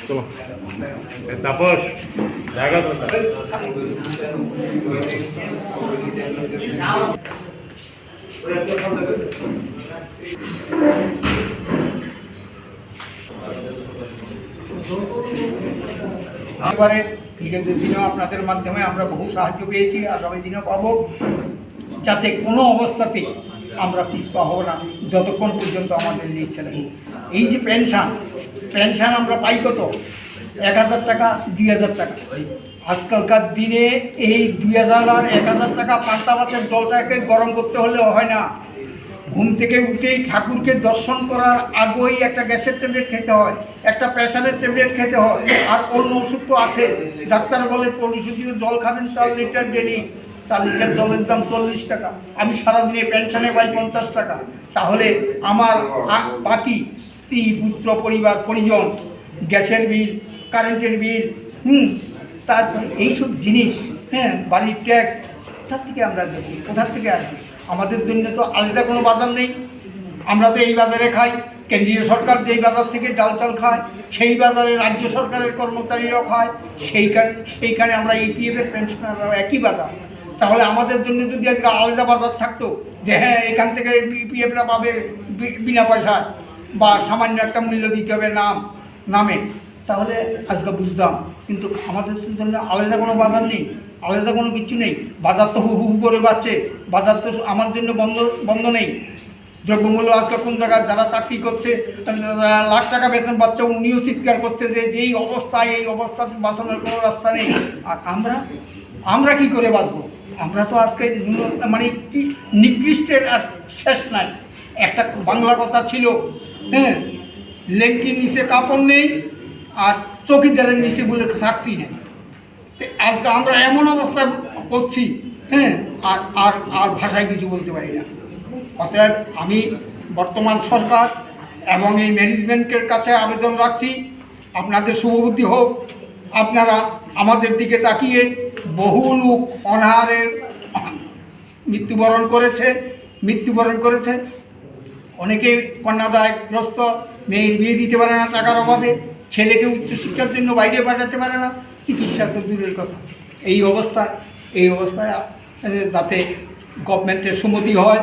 চলো তাপস জায়গা তো এবারে বিগত দিনেও আপনাদের মাধ্যমে আমরা বহু সাহায্য পেয়েছি, আগামী দিনেও পাবো, যাতে কোনো অবস্থাতে আমরা পিছপা হব না যতক্ষণ পর্যন্ত আমাদের লিগ চালাবে। এই যে পেনশন আমরা পাই কত, 1000 টাকা 2000 টাকা। আজকালকার দিনে এই 2000 আর 1000 টাকা পান্তা ভাতের জলটাকে গরম করতে হলে হয় না। ঘুম থেকে উঠেই ঠাকুরকে দর্শন করার আগেই একটা গ্যাসের ট্যাবলেট খেতে হয়, একটা প্রেশারের ট্যাবলেট খেতে হয়, আর অন্য ওষুধ তো আছে। ডাক্তার বলে পরিশোধিত জল খাবেন 4 লিটার ডেলি। 4 লিটার জলের দাম 40 টাকা। আমি সারাদিনে পেনশনে পাই 50 টাকা। তাহলে আমার বাকি স্ত্রী, পুত্র, পরিবার, পরিজন, গ্যাসের বিল, কারেন্টের বিল, তারপরে এইসব জিনিস, বাড়ির ট্যাক্স, কোথার থেকে আমরা দেবো, কোথার থেকে আসবো? আমাদের জন্য তো আলাদা কোনো বাজার নেই। আমরা তো এই বাজারে খাই। কেন্দ্রীয় সরকার যেই বাজার থেকে ডাল চাল খায়, সেই বাজারে রাজ্য সরকারের কর্মচারীরাও খায়। সেইখানে আমরা ইপিএফের পেনশনাররাও একই বাজার। তাহলে আমাদের জন্য যদি আজকে আলাদা বাজার থাকতো, যে হ্যাঁ এখান থেকে ইপিএফরা পাবে বিনা পয়সায় বা সামান্য একটা মূল্য দিতে হবে নামে, তাহলে আজকে বুঝতাম। কিন্তু আমাদের জন্য আলাদা কোনো বাজার নেই, আলাদা কোনো কিছু নেই। বাজার তো হু হু করে বাড়ছে, বাজার তো আমার জন্য বন্ধ নেই। দ্রব্যমূল্য আজকে কোন জায়গায় যারা চাকরি করছে, লাখ টাকা বেতন পাচ্ছে, উনিও চিৎকার করছে যে যেই অবস্থায়, এই অবস্থাতে বাঁচানোর কোনো রাস্তা নেই। আর আমরা কি করে বাঁচবো? আমরা তো আজকে মানে কি নিকৃষ্টের আর শেষ নাই। একটা বাংলা কথা ছিল, লেংটির নিচে কাপড় নেই আর চৌকিদারের নিচে বলে চাকরি নেই। আজকে আমরা এমন অবস্থা করছি, আর আর আর ভাষায় কিছু বলতে পারি না। অতএব আমি বর্তমান সরকার এবং এই ম্যানেজমেন্টের কাছে আবেদন রাখছি, আপনাদের শুভবুদ্ধি হোক। আপনারা আমাদের দিকে তাকিয়ে, বহু লোক অনাহারে মৃত্যুবরণ করেছে। অনেকে কন্যাদায়গ্রস্ত, মেয়ের বিয়ে দিতে পারে না টাকার অভাবে, ছেলেকে উচ্চশিক্ষার জন্য বাইরে পাঠাতে পারে না, চিকিৎসা তো দূরের কথা। এই অবস্থায় যাতে গভর্নমেন্টের সম্মতি হয়।